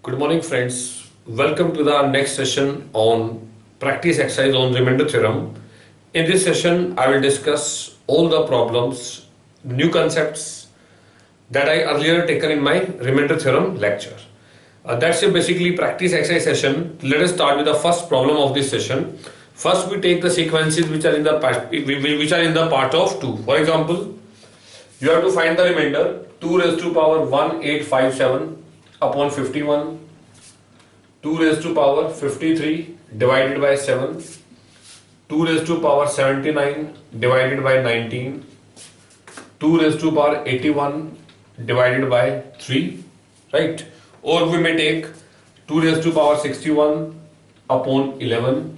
Good morning friends. Welcome to the next session on practice exercise on remainder theorem. In this session I will discuss all the problems, new concepts that I earlier taken in my remainder theorem lecture. That's a basically practice exercise session. Let us start with the first problem of this session. First we take the sequences which are in the part of 2. For example, you have to find the remainder 2 raised to power 1857 upon 51, 2 raised to power 53 divided by 7, 2 raised to power 79 divided by 19, 2 raised to power 81 divided by 3, right? Or we may take 2 raised to power 61 upon 11,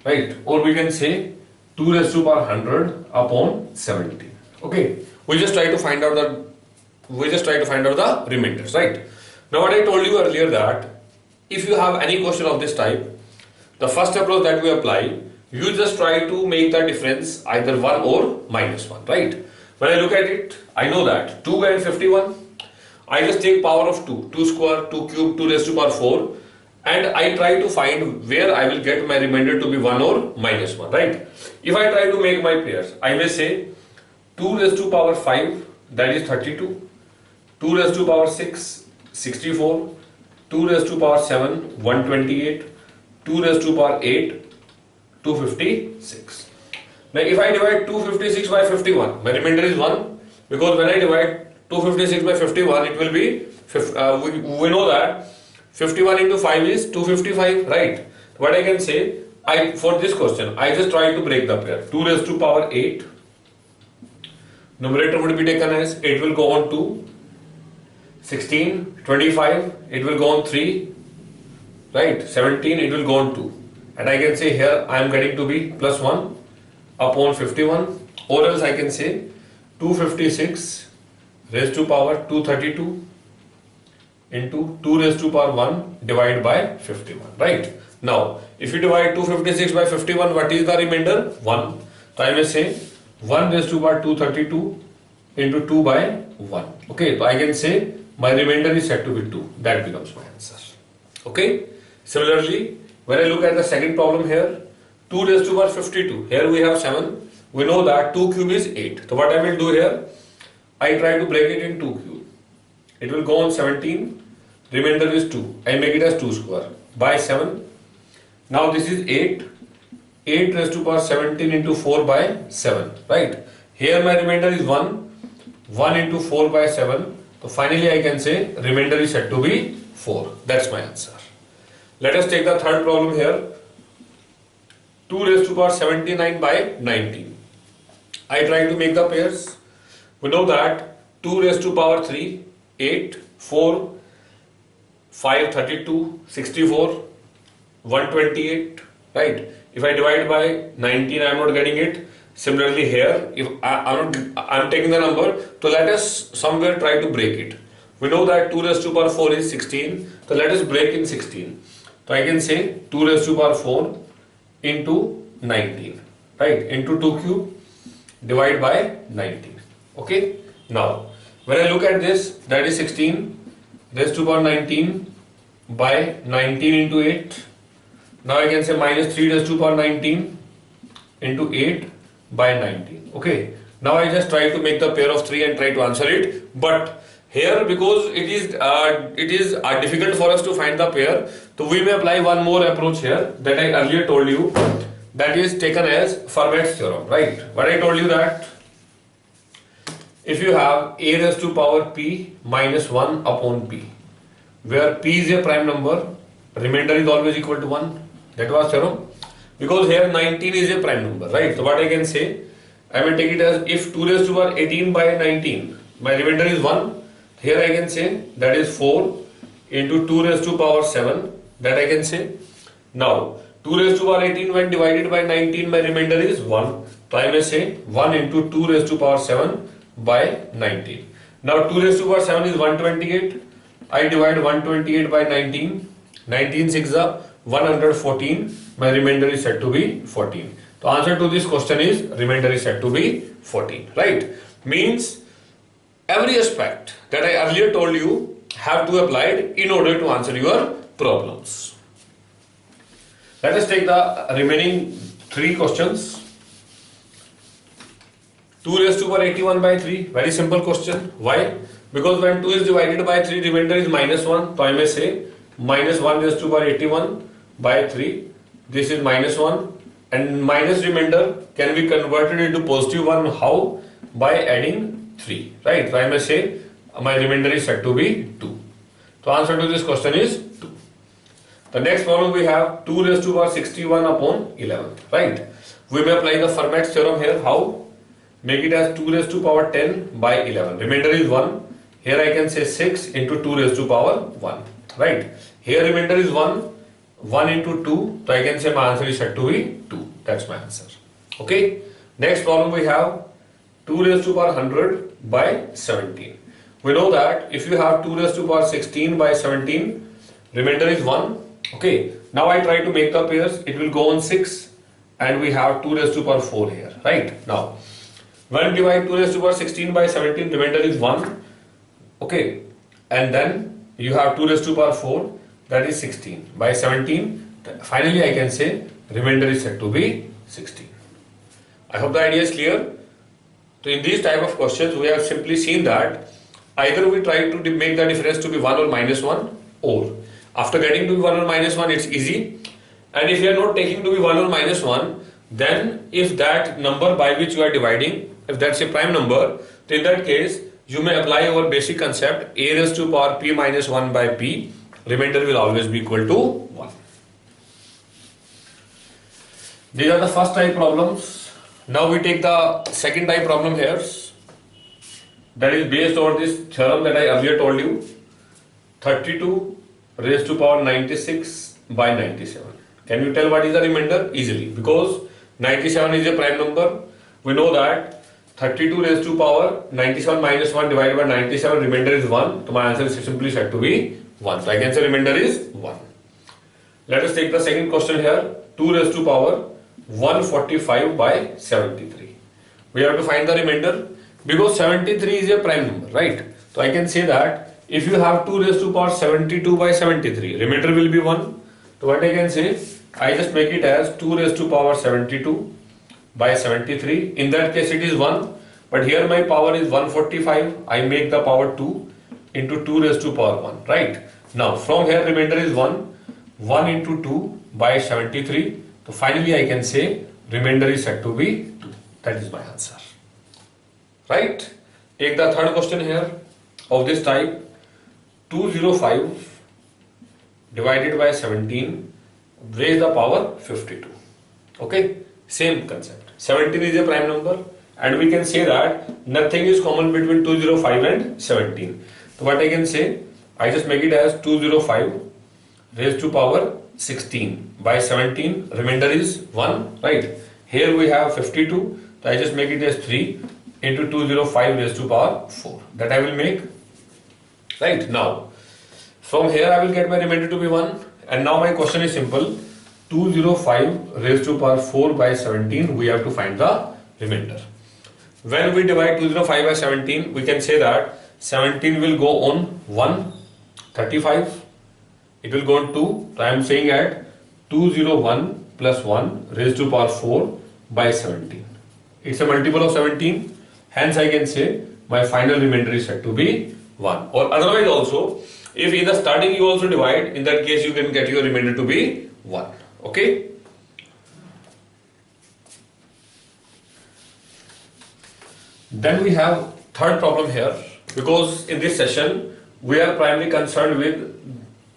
right? Or we can say 2 raised to power 100 upon 70. Okay, we just try to find out the remainders, right? Now what I told you earlier that if you have any question of this type, the first approach that we apply, you just try to make the difference either 1 or -1, right? When I look at it, I know that 2 and 51, I just take power of 2, 2 square, 2 cube, 2 raised to power 4, and I try to find where I will get my remainder to be 1 or -1, right? If I try to make my pairs, I may say 2 raised to power 5, that is 32, 2 raised to power 6, 64, 2 raised to power 7, 128, 2 raised to power 8, 256. Now if I divide 256 by 51, my remainder is 1, because when I divide 256 by 51, it will be, we know that 51 into 5 is 255, right? What I can say, for this question, I just try to break the pair. 2 raised to power 8, numerator would be taken as 8 will go on 2, 16, 25, it will go on 3, right? 17, it will go on 2. And I can say here I am getting to be +1 upon 51, or else I can say 256 raised to power 232 into 2 raised to power 1 divided by 51, right? Now, if you divide 256 by 51, what is the remainder? 1. So I may say 1 raised to power 232 into 2 by 1. Okay, so I can say my remainder is said to be 2. That becomes my answer. Okay. Similarly, when I look at the second problem here, 2 raised to power 52. Here we have 7. We know that 2 cube is 8. So what I will do here, I try to break it in 2 cube. It will go on 17. Remainder is 2. I make it as 2 square by 7. Now this is 8. 8 raised to power 17 into 4 by 7. Right. Here my remainder is 1. 1 into 4 by 7. So finally I can say remainder is said to be 4. That's my answer. Let us take the third problem here. 2 raised to power 79 by 19. I try to make the pairs. We know that 2 raised to power 3, 8, 4, 5, 32, 64, 128, right? If I divide by 19, I am not getting it. Similarly here, if I am taking the number, so let us somewhere try to break it. We know that 2 raised to power 4 is 16, so let us break in 16. So I can say 2 raised to power 4 into 19, right? Into 2 cube divided by 19. Okay. Now, when I look at this, that is 16 raised to power 19 by 19 into 8. Now I can say minus 3 raised to power 19 into 8 by 19. Okay. Now I just try to make the pair of 3 and try to answer it. But here, because it is difficult for us to find the pair, so we may apply one more approach here that I earlier told you, that is taken as Fermat's theorem, right? What I told you that if you have a raised to power p minus 1 upon p, where p is a prime number, remainder is always equal to 1. That was theorem. Because here 19 is a prime number, right? So what I can say, I will take it as if 2 raised to power 18 by 19, my remainder is 1. Here I can say that is 4 into 2 raised to power 7, that I can say. Now 2 raised to power 18 when divided by 19, my remainder is 1. So I may say 1 into 2 raised to power 7 by 19. Now 2 raised to power 7 is 128. I divide 128 by 19. 19 6 are 114. My remainder is said to be 14. The answer to this question is remainder is said to be 14. Right? Means every aspect that I earlier told you have to apply it in order to answer your problems. Let us take the remaining 3 questions. 2 raised to power 81 by 3. Very simple question. Why? Because when 2 is divided by 3, remainder is minus 1. So I may say minus 1 raised to power 81 by 3. This is minus 1. And minus remainder can be converted into positive 1. How? By adding 3. Right? So I may say my remainder is said to be 2. So answer to this question is 2. The next problem we have 2 raised to power 61 upon 11. Right? We may apply the Fermat theorem here. How? Make it as 2 raised to power 10 by 11. Remainder is 1. Here I can say 6 into 2 raised to power 1. Right? Here remainder is 1. 1 into 2. So I can say my answer is said to be 2. That's my answer. Okay. Next problem we have 2 raised to power 100 by 17. We know that if you have 2 raised to power 16 by 17, remainder is 1. Okay. Now I try to make the pairs. It will go on 6. And we have 2 raised to power 4 here. Right? Now, when divide 2 raised to power 16 by 17, remainder is 1. Okay. And then you have 2 raised to power 4. That is 16. By 17, finally I can say remainder is said to be 16. I hope the idea is clear. So in these type of questions, we have simply seen that either we try to make the difference to be 1 or minus 1, or after getting to be 1 or minus 1, it's easy. And if you are not taking to be 1 or minus 1, then if that number by which you are dividing, if that's a prime number, then in that case, you may apply our basic concept a raised to power p minus 1 by p. Remainder will always be equal to 1. These are the first type problems. Now we take the second type problem here. That is based on this theorem that I earlier told you. 32 raised to power 96 by 97. Can you tell what is the remainder? Easily. Because 97 is a prime number. We know that 32 raised to power 97 minus 1 divided by 97, remainder is 1. So my answer is simply said to be 1. So I can say remainder is 1. Let us take the second question here. 2 raised to power 145 by 73. We have to find the remainder because 73 is a prime number, right? So I can say that if you have 2 raised to power 72 by 73, remainder will be 1. So what I can say, I just make it as 2 raised to power 72 by 73. In that case it is 1. But here my power is 145. I make the power 2 into 2 raised to power 1, right? Now from here remainder is 1. 1 into 2 by 73. So finally I can say remainder is said to be 2. That is my answer. Right? Take the third question here of this type. 205 divided by 17 raise the power 52. Okay? Same concept. 17 is a prime number and we can say that nothing is common between 205 and 17. So what I can say, I just make it as 205 raised to power 16 by 17, remainder is 1, right? Here we have 52, so I just make it as 3 into 205 raised to power 4. That I will make, right? Now, from here I will get my remainder to be 1. And now my question is simple. 205 raised to power 4 by 17, we have to find the remainder. When we divide 205 by 17, we can say that 17 will go on 1, 35. It will go on 2. So I am saying at 201 plus 1 raised to power 4 by 17. It's a multiple of 17. Hence I can say my final remainder is said to be 1. Or otherwise also, if in the starting you also divide, in that case you can get your remainder to be 1. Okay? Then we have third problem here, because in this session we are primarily concerned with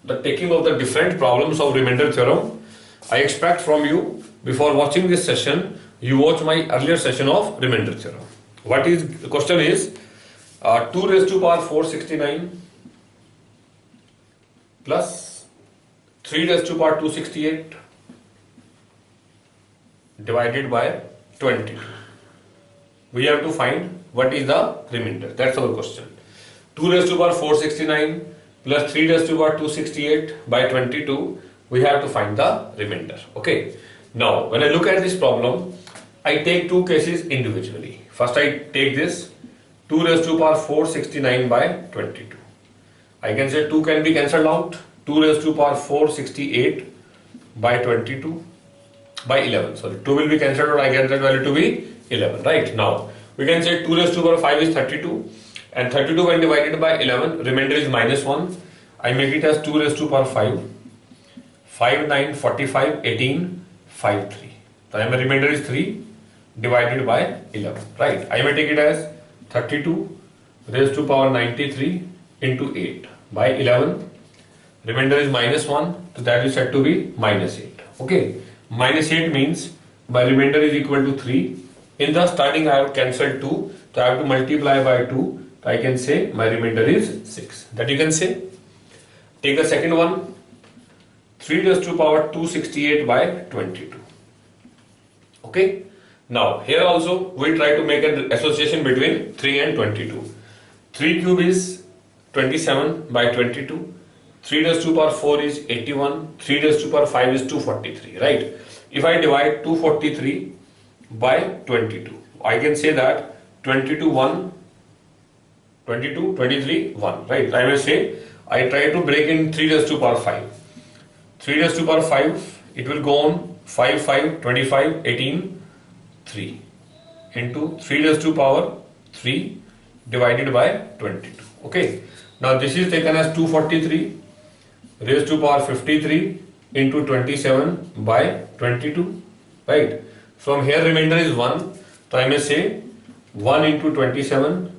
the taking of the different problems of remainder theorem. I expect from you, before watching this session, you watch my earlier session of remainder theorem. What is the question is 2 raised to power 469 plus 3 raised to power 268 divided by 22. We have to find what is the remainder. That's our question. 2 raised to power 469 plus 3 raised to power 268 by 22. We have to find the remainder. Okay. Now, when I look at this problem, I take two cases individually. First, I take this 2 raised to power 469 by 22. I can say 2 can be cancelled out. 2 raised to power 4, 68 by 22 by 11. Sorry, 2 will be cancelled out. I get that value to be 11. Right now, we can say 2 raised to power 5 is 32, and 32 when divided by 11, remainder is minus 1. I make it as 2 raised to power 5. 5, 9, 45, 18, 5, 3. So my remainder is 3 divided by 11. Right. I may take it as 32 raised to power 93 into 8 by 11. Remainder is minus 1. So that is said to be minus 8. Okay. Minus 8 means my remainder is equal to 3. In the starting I have cancelled 2. So I have to multiply by 2. So I can say my remainder is 6. That you can say. Take the second one. 3 raised to power 268 by 22. Okay. Now here also we try to make an association between 3 and 22. 3 cube is 27 by 22. 3 raised to power 4 is 81. 3 raised to power 5 is 243. Right. If I divide 243 by 22, I can say that 22 1, 22, 23 1. Right. I may say I try to break in 3 raised to power 5. 3 raised to power 5, it will go on 5, 5, 25, 18, 3 into 3 raised to power 3 divided by 22. Okay. Now this is taken as 243 raised to power 53 into 27 by 22. Right. From here remainder is 1. So I may say 1 into 27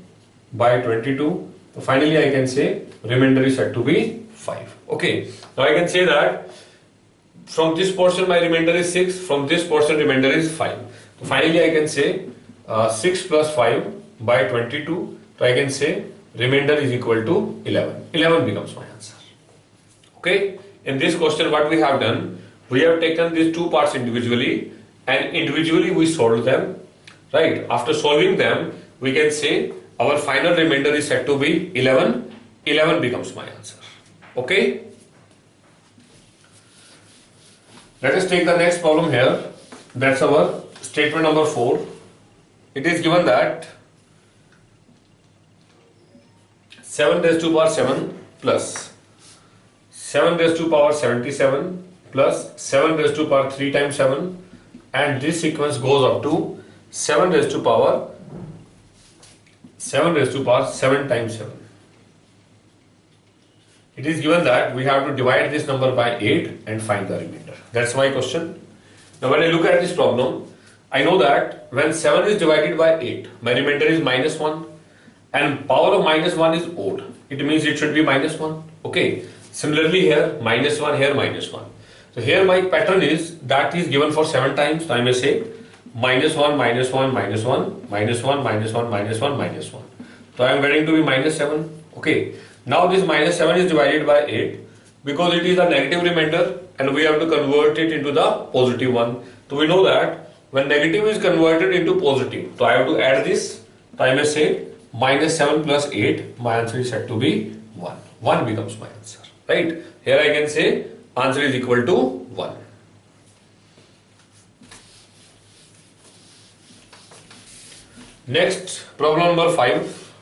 by 22. So finally I can say remainder is said to be 5. Okay. Now I can say that from this portion my remainder is 6. From this portion remainder is 5. So finally I can say 6 plus 5 by 22. So I can say remainder is equal to 11. 11 becomes my answer. Okay. In this question what we have done, we have taken these two parts individually and individually we solved them. Right. After solving them we can say our final remainder is said to be 11. 11 becomes my answer. Okay. Let us take the next problem here. That's our statement number 4. It is given that 7 raised to power 7 plus 7 raised to power 77 plus 7 raised to power 3 times 7, and this sequence goes up to 7 raised to power 7 times 7. It is given that we have to divide this number by 8 and find the remainder. That's my question. Now when I look at this problem, I know that when 7 is divided by 8, my remainder is minus 1, and power of minus 1 is odd. It means it should be minus 1. Okay. Similarly here, minus 1, here minus 1. So here my pattern is that is given for 7 times. So I may say minus 1, minus 1, minus 1, minus 1, minus 1, minus 1, minus 1. So I am getting to be minus 7. Okay. Now this minus 7 is divided by 8 because it is a negative remainder and we have to convert it into the positive one. So we know that when negative is converted into positive, so I have to add this. So I may say minus 7 plus 8, my answer is said to be 1. 1 becomes my answer. Right. Here I can say answer is equal to 1. Next, problem number 5.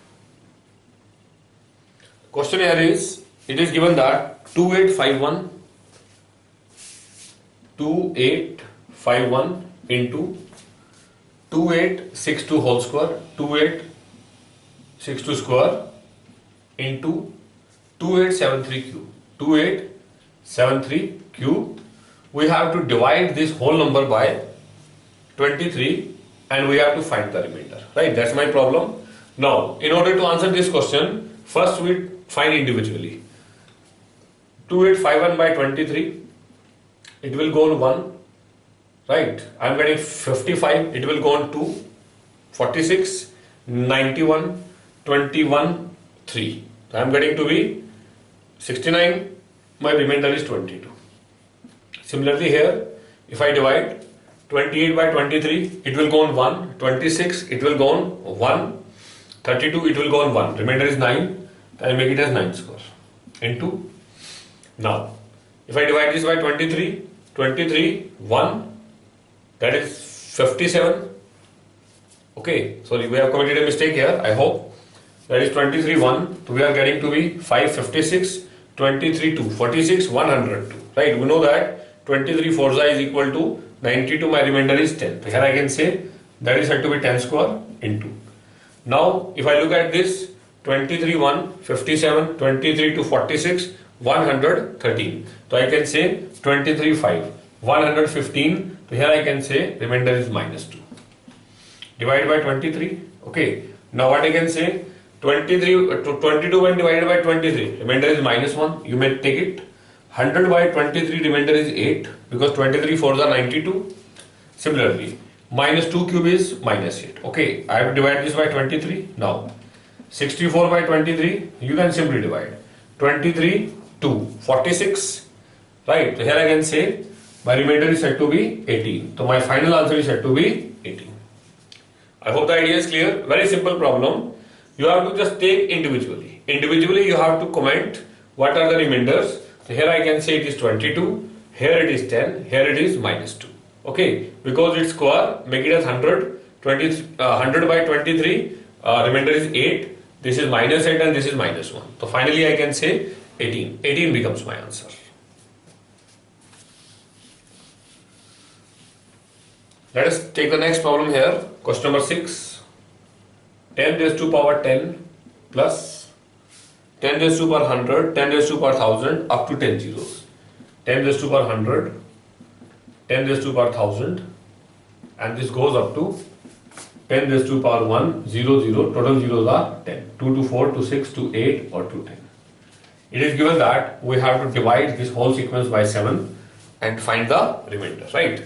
Question here is, it is given that 2851 into 2862 whole square, 2862 square into 2873 cube. 2873 cube. We have to divide this whole number by 23 and we have to find the remainder. Right, that's my problem. Now, in order to answer this question, first we find individually. 2851 by 23, it will go on 1. Right, I am getting 55, it will go on 2, 46, 91, 21, 3. So I am getting to be 69, my remainder is 22. Similarly here, if I divide 28 by 23, it will go on 1, 26, it will go on 1, 32, it will go on 1, remainder is 9, I make it as 9 square, into, now, if I divide this by 23, 1, that is 57, okay, sorry, we have committed a mistake here, I hope, that is 23 1, so we are getting to be 556, 23 2, 46, 102, right? We know that 23 4 is equal to 92, my remainder is 10. So here I can say that is said to be 10 square into. Now if I look at this, 23 1, 57, 23 to 46, 113. So I can say 23 5, 115. So here I can say remainder is minus 2. Divide by 23. Okay. Now what I can say, 22 when divided by 23, remainder is minus 1. You may take it. 100 by 23, remainder is 8, because 23 4s are 92. Similarly, minus 2 cube is minus 8. Okay, I have to divide this by 23. Now, 64 by 23, you can simply divide. 23 to 46, right? So here I can say my remainder is said to be 18. So my final answer is said to be 18. I hope the idea is clear. Very simple problem. You have to just take individually. Individually you have to comment what are the remainders. So here I can say it is 22, here it is 10, here it is minus 2. Okay, because it's square, make it as 100. 100 by 23, remainder is 8, this is minus 8 and this is minus 1. So finally I can say 18. 18 becomes my answer. Let us take the next problem here. Question number 6. 10 raised to power 10 plus 10 raised to power 100, 10 raised to power 1000 up to 10 zeros. 10 raised to power 100, 10 raised to power 1000, and this goes up to 10 raised to power 1, 0, 0. Total zeros are 10. 2 to 4 to 6 to 8 or to 10. It is given that we have to divide this whole sequence by 7 and find the remainder, right?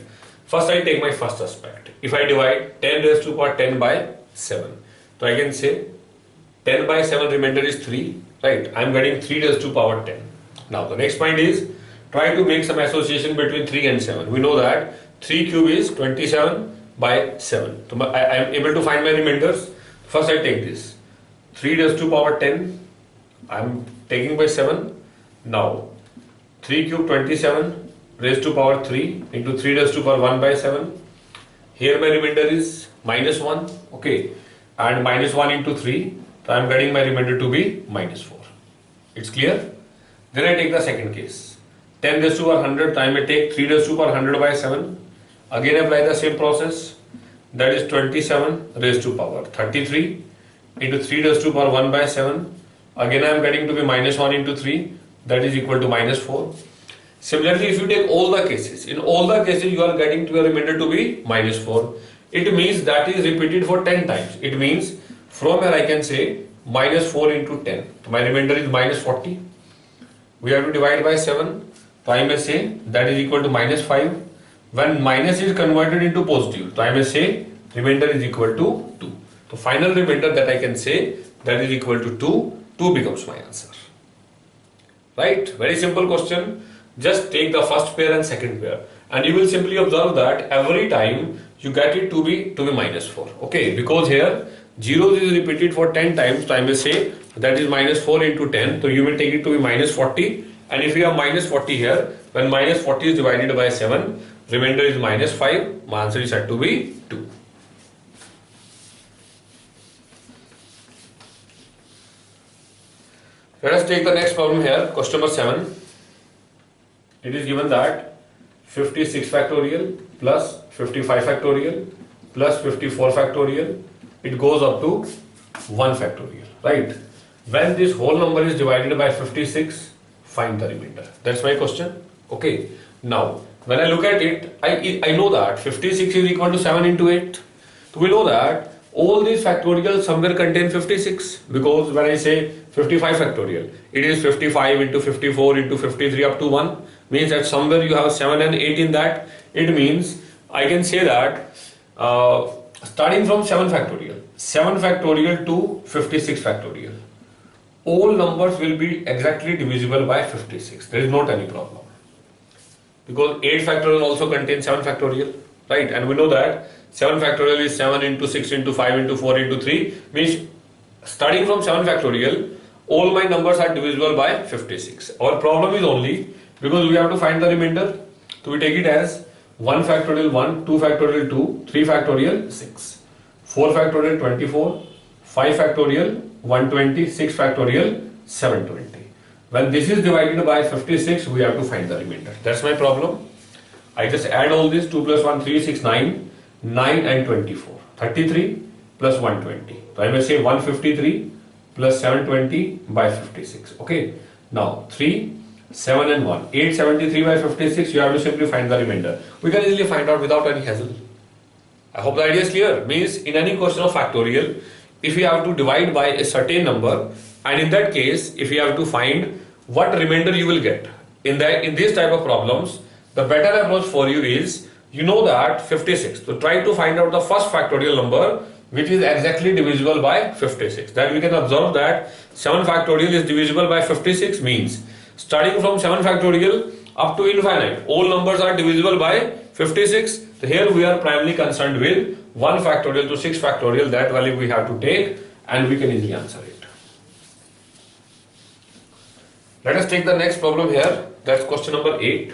First I take my first aspect. If I divide 10 raised to power 10 by 7, so I can say 10 by 7 remainder is 3, right? I am getting 3 raised to power 10. Now the next point is try to make some association between 3 and 7. We know that 3 cube is 27 by 7. So I am able to find my remainders. First I take this 3 raised to power 10. I am taking by 7. Now 3 cube 27 raised to power 3 into 3 raised to power 1 by 7. Here my remainder is minus 1. Okay. And minus 1 into 3, so I am getting my remainder to be minus 4. It's clear? Then I take the second case. 10 raised to power 100, so I may take 3 raised to power 100 by 7. Again apply the same process. That is 27 raised to power 33 into 3 raised to power 1 by 7. Again I am getting to be minus 1 into 3, that is equal to minus 4. Similarly, if you take all the cases, in all the cases you are getting to your remainder to be minus 4. It means that is repeated for 10 times. It means from here I can say minus 4 into 10. So my remainder is minus 40. We have to divide by 7. So I may say that is equal to minus 5. When minus is converted into positive, so I may say remainder is equal to 2. So final remainder that I can say that is equal to 2. 2 becomes my answer. Right? Very simple question. Just take the first pair and second pair. And you will simply observe that every time you get it to be minus 4. Okay, because here zeros is repeated for 10 times, so I may say that is minus 4 into 10. So you will take it to be minus 40. And if you have minus 40 here, when minus 40 is divided by 7, remainder is minus 5. My answer is said to be 2. Let us take the next problem here. Question number 7. It is given that 56 factorial plus 55 factorial plus 54 factorial, it goes up to 1 factorial, right? When this whole number is divided by 56, find the remainder. That's my question. Okay. Now, when I look at it, I know that 56 is equal to 7 into 8. So we know that all these factorials somewhere contain 56, because when I say 55 factorial, it is 55 into 54 into 53 up to 1, means that somewhere you have 7 and 8 in that. It means I can say that starting from 7 factorial to 56 factorial, all numbers will be exactly divisible by 56. There is not any problem, because 8 factorial also contains 7 factorial, right? And we know that 7 factorial is 7 into 6 into 5 into 4 into 3, means starting from 7 factorial, all my numbers are divisible by 56. Our problem is only because we have to find the remainder. So we take it as 1 factorial 1, 2 factorial 2, 3 factorial 6, 4 factorial 24, 5 factorial 120, 6 factorial 720. When this is divided by 56, we have to find the remainder. That's my problem. I just add all this, 2 plus 1, 3, 6, 9, 9 and 24. 33 plus 120. So I may say 153 plus 720 by 56. Okay. Now 3, 7 and 1. 873 by 56, you have to simply find the remainder. We can easily find out without any hassle. I hope the idea is clear. Means in any question of factorial, if you have to divide by a certain number, and in that case, if you have to find what remainder you will get, in this type of problems, the better approach for you is, you know that 56. So try to find out the first factorial number which is exactly divisible by 56. That we can observe that 7 factorial is divisible by 56 means starting from 7 factorial up to infinite, all numbers are divisible by 56. So here we are primarily concerned with 1 factorial to 6 factorial, that value we have to take and we can easily answer it. Let us take the next problem here. That's question number 8.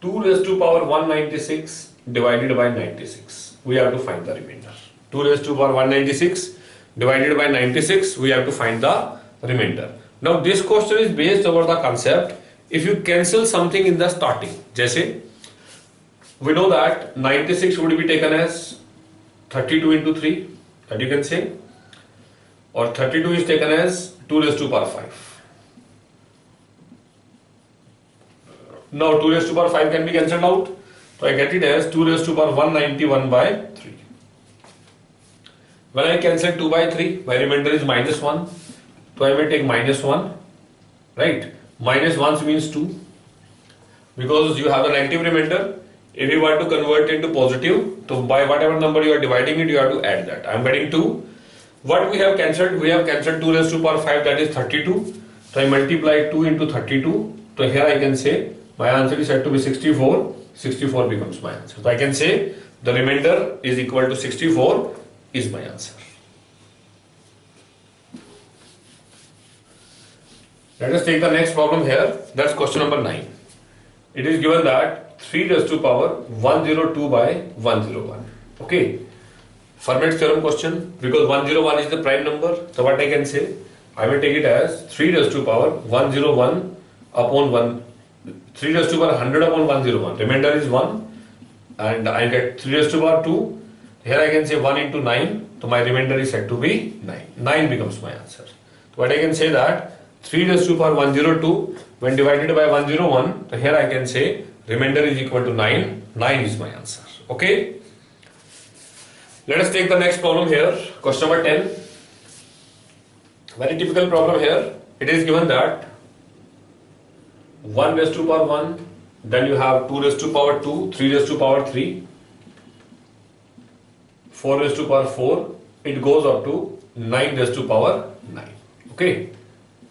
2 raised to power 196 divided by 96. We have to find the remainder. 2 raised to power 196 divided by 96. We have to find the remainder. Now this question is based over the concept, if you cancel something in the starting, जैसे we know that 96 would be taken as 32 into 3, that you can say, or 32 is taken as 2 raised to power 5. Now 2 raised to power 5 can be cancelled out. So I get it as 2 raised to power 191 by 3. When I cancel 2 by 3, my remainder is minus 1. So I may take minus 1. Right? Minus 1 means 2. Because you have a negative remainder. If you want to convert it into positive, so by whatever number you are dividing it, you have to add that. I am getting 2. What we have cancelled? We have cancelled 2 raised to power 5, that is 32. So I multiply 2 into 32. So here I can say my answer is said to be 64. 64 becomes my answer. So I can say the remainder is equal to 64 is my answer. Let us take the next problem here. That's question number 9. It is given that 3 raised to power 102 by 101. Okay. Fermat theorem question, because 101 is the prime number. So what I can say? I will take it as 3 raised to power 101 upon 1. 3 raised to power 100 upon 101. Remainder is 1. And I get 3 raised to power 2. Here I can say 1 into 9. So my remainder is said to be 9. 9 becomes my answer. So what I can say that 3 raised to power 102 when divided by 101. So here I can say remainder is equal to 9. 9 is my answer. Okay. Let us take the next problem here. Question number 10. Very typical problem here. It is given that 1 raised to power 1, then you have 2 raised to power 2, 3 raised to power 3, 4 raised to power 4, it goes up to 9 raised to power 9. Okay,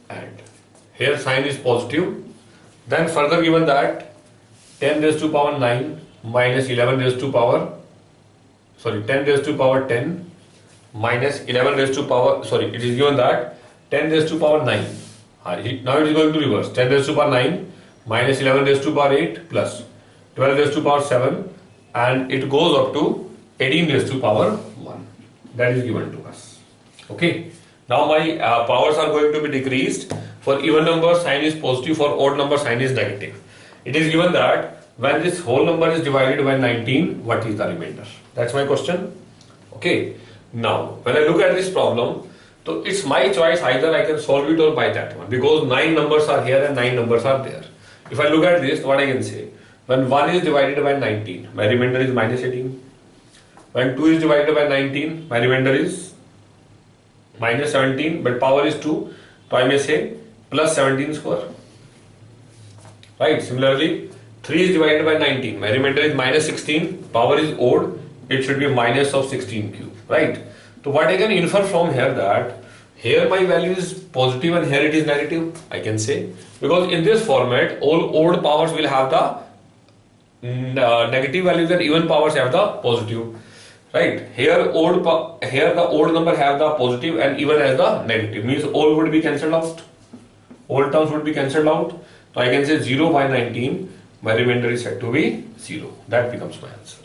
and here sign is positive. Then further given that 10 raised to power 9 minus 11 raised to power, 10 raised to power 10 minus 11 raised to power, it is given that 10 raised to power 9. Now it is going to reverse. 10 raised to power 9 minus 11 raised to power 8 plus 12 raised to power 7, and it goes up to 18 raised to power 1. That is given to us. Okay. Now my powers are going to be decreased. For even number sign is positive, for odd number sign is negative. It is given that when this whole number is divided by 19, what is the remainder? That's my question. Okay. Now when I look at this problem, so it's my choice, either I can solve it or by that one, because 9 numbers are here and 9 numbers are there. If I look at this, what I can say? When 1 is divided by 19, my remainder is minus 18. When 2 is divided by 19, my remainder is minus 17, but power is 2, so I may say plus 17 square. Right? Similarly, 3 is divided by 19, my remainder is minus 16, power is odd, it should be minus of 16 cube. Right? So what I can infer from here that here my value is positive and here it is negative, I can say, because in this format all odd powers will have the negative values and even powers have the positive. Right? Here the odd number have the positive and even has the negative, means all would be cancelled out. All terms would be cancelled out. So I can say 0 by 19, my remainder is said to be 0. That becomes my answer.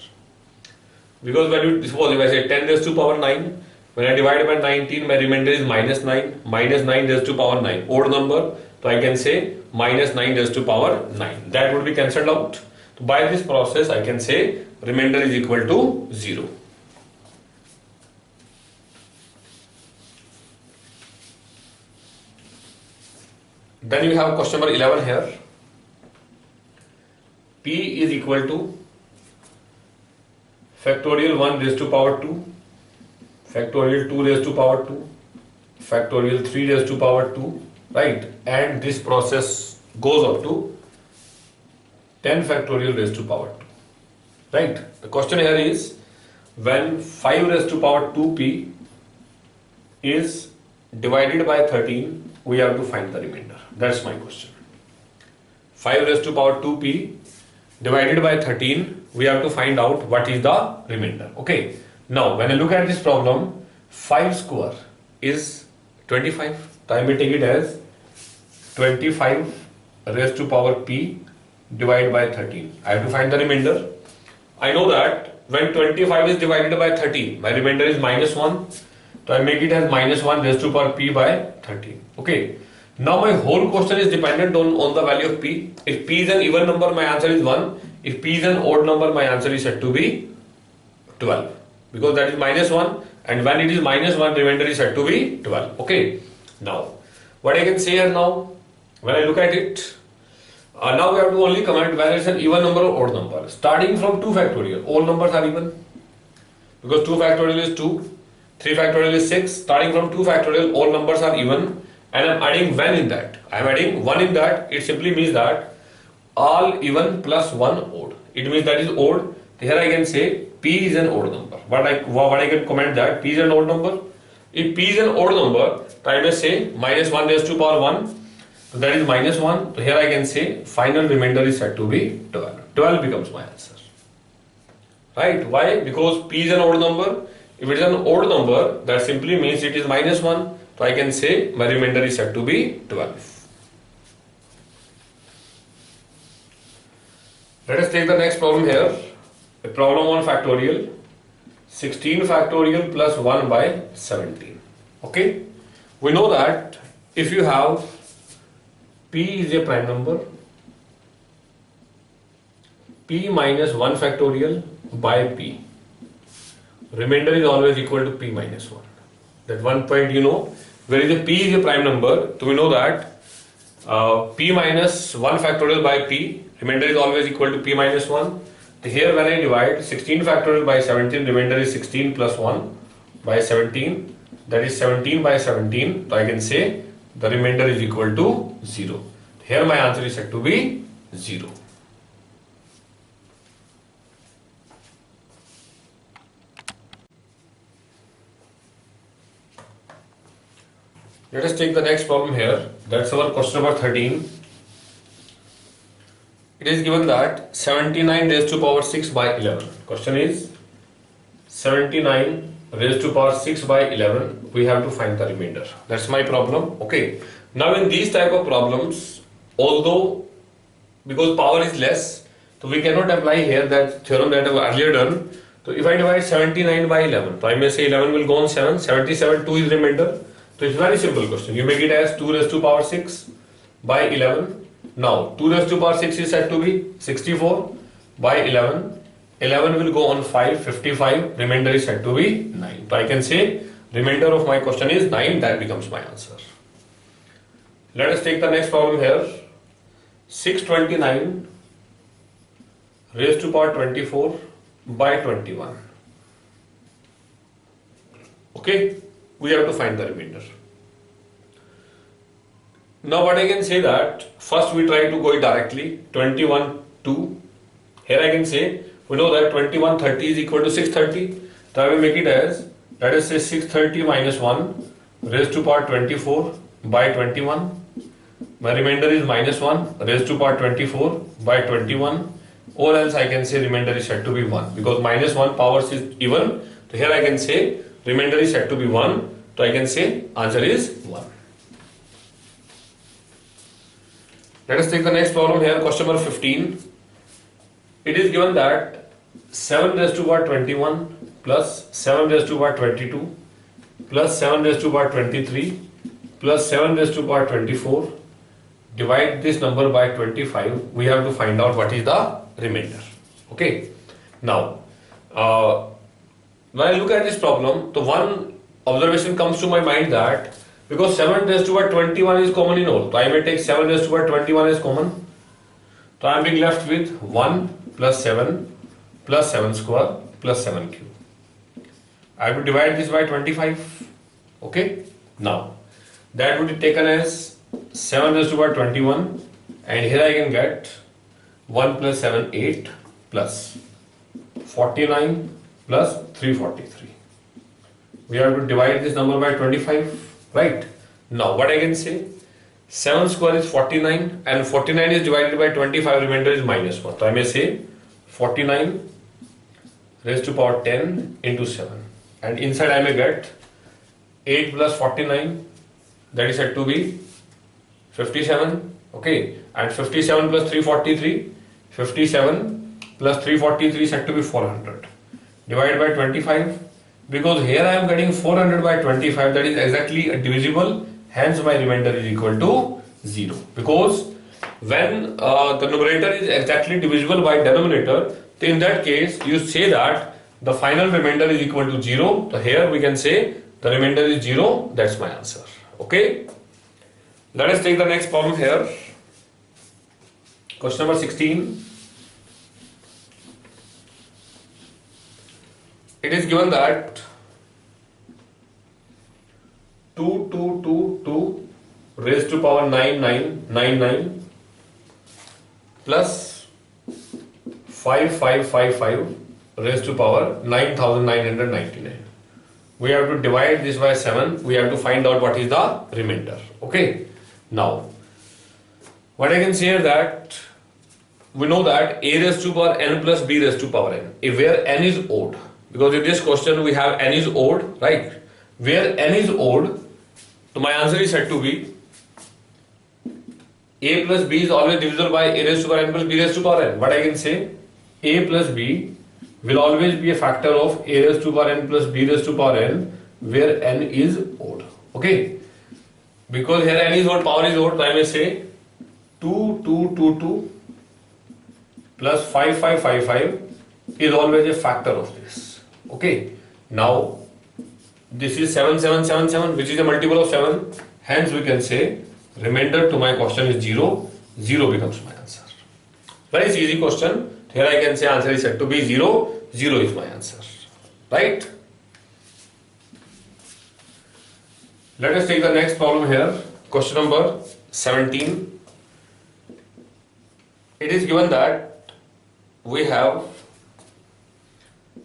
Because when you suppose if I say 10 raised to power 9 When I divide by 19, my remainder is minus 9. Minus 9 raised to power 9. Odd number. So I can say minus 9 raised to power 9. That would be cancelled out. So by this process, I can say remainder is equal to 0. Then you have question number 11 here. P is equal to factorial 1 raised to power 2, factorial 2 raised to power 2, factorial 3 raised to power 2, right? And this process goes up to 10 factorial raised to power 2, right? The question here is, when 5 raised to power 2p is divided by 13, we have to find the remainder. That's my question. 5 raised to power 2p divided by 13, we have to find out what is the remainder. Okay. Now, when I look at this problem, 5 square is 25. So I may take it as 25 raised to power p divided by 13. I have to find the remainder. I know that when 25 is divided by 13, my remainder is minus 1. So I make it as minus 1 raised to power p by 13. Okay. Now my whole question is dependent on the value of p. If p is an even number, my answer is 1. If p is an odd number, my answer is said to be 12. Because that is minus 1. And when it is minus 1, remainder is said to be 12. Okay. Now, what I can say here now, when I look at it, now we have to only comment whether it's an even number or odd number. Starting from 2 factorial, all numbers are even. Because 2 factorial is 2, 3 factorial is 6. Starting from 2 factorial, all numbers are even. And I'm adding 1 in that. I'm adding 1 in that. It simply means that all even plus 1 odd. It means that is odd. Here I can say p is an odd number. What I can comment that p is an odd number. If p is an odd number, I may say minus 1 raised to power 1. So that is minus 1. So here I can say final remainder is said to be 12. 12 becomes my answer. Right? Why? Because p is an odd number. If it is an odd number, that simply means it is minus 1. So I can say my remainder is said to be 12. Let us take the next problem here. A problem on factorial. 16 factorial plus 1 by 17. Okay. We know that if you have p is a prime number, p minus 1 factorial by p, remainder is always equal to p minus 1. That one point you know. Where is a p is a prime number, so we know that p minus 1 factorial by p, remainder is always equal to p minus 1. So here when I divide 16 factorial by 17, remainder is 16 plus 1 by 17, that is 17 by 17, so I can say the remainder is equal to 0. Here my answer is said to be 0. Let us take the next problem here. That's our question number 13. It is given that 79 raised to power 6 by 11. Question is 79 raised to power 6 by 11. We have to find the remainder. That's my problem. Okay. Now in these type of problems, although because power is less, so we cannot apply here that theorem that I have earlier done. So if I divide 79 by 11, so I may say 11 will go on 7. 77, 2 is remainder. So it's a very simple question. You make it as 2 raised to power 6 by 11. Now 2 raised to power 6 is said to be 64 by 11. 11 will go on 5, 55. Remainder is said to be 9. So I can say remainder of my question is 9. That becomes my answer. Let us take the next problem here. 629 raised to power 24 by 21. Okay. We have to find the remainder. Now what I can say that first we try to go it directly. 21 2. Here I can say we know that 21 30 is equal to 630. So I will make it as, let us say 630 minus 1 raised to power 24 by 21. My remainder is minus 1 raised to power 24 by 21. Or else I can say remainder is said to be 1 because minus 1 powers is even. So here I can say remainder is said to be 1. So I can say answer is 1. Let us take the next problem here. Question number 15. It is given that 7 raised to power 21 plus 7 raised to power 22 plus 7 raised to power 23 plus 7 raised to power 24. Divide this number by 25. We have to find out what is the remainder. Okay. Now, when I look at this problem, the one observation comes to my mind that because 7 raised to power 21 is common in all, so I may take 7 raised to power 21 as common. So I am being left with 1 plus 7 plus 7 square plus 7 cube. I will divide this by 25. Okay. Now, that would be taken as 7 raised to power 21, and here I can get 1 plus 7, 8 plus 49 plus 343. We have to divide this number by 25, right? Now what I can say, 7 square is 49 and 49 is divided by 25, remainder is minus 1. So I may say 49 raised to power 10 into 7, and inside I may get 8 plus 49, that is said to be 57. Okay, and 57 plus 343, 57 plus 343 is said to be 400. Divided by 25, because here I am getting 400 by 25, that is exactly divisible, hence my remainder is equal to 0. Because when the numerator is exactly divisible by denominator, then in that case you say that the final remainder is equal to 0. So here we can say the remainder is 0, that's my answer. Okay. Let us take the next problem here. Question number 16. It is given that 2 raised to power 9999 plus 5555 raised to power 9999. We have to divide this by 7. We have to find out what is the remainder. Okay. Now, what I can say is that we know that a raised to power n plus b raised to power n, if where n is odd, because in this question we have n is odd, right? Where n is odd, so my answer is said to be a plus b is always divisible by a raised to power n plus b raised to power n. But I can say a plus b will always be a factor of a raised to power n plus b raised to power n where n is odd. Okay. Because here n is odd, power is odd, so I may say 2 plus 5555 is always a factor of this. Okay. Now, this is 7777, which is a multiple of 7. Hence, we can say remainder to my question is 0. 0 becomes my answer. Very easy question. Here I can say answer is said to be 0. 0 is my answer. Right? Let us take the next problem here. Question number 17. It is given that we have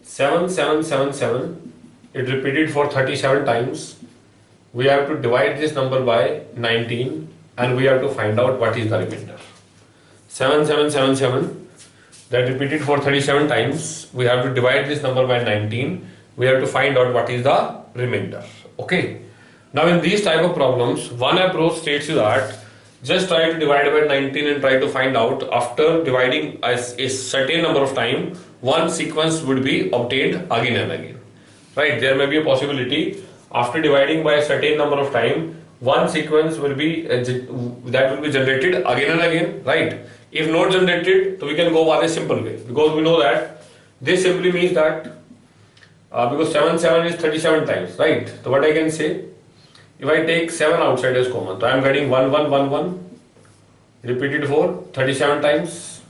7777. It repeated for 37 times. We have to divide this number by 19 and we have to find out what is the remainder. 7777 that repeated for 37 times. We have to divide this number by 19. We have to find out what is the remainder. Okay. Now in these type of problems, one approach states that just try to divide by 19 and try to find out after dividing a certain number of time, one sequence would be obtained again and again. Right? There may be a possibility after dividing by a certain number of time, one sequence will be that will be generated again and again. Right? If not generated, so we can go by a simple way, because we know that this simply means that because 7 is 37 times, right? So what I can say, if I take 7 outside as common, so I am getting 1 1 1 1 repeated for 37 times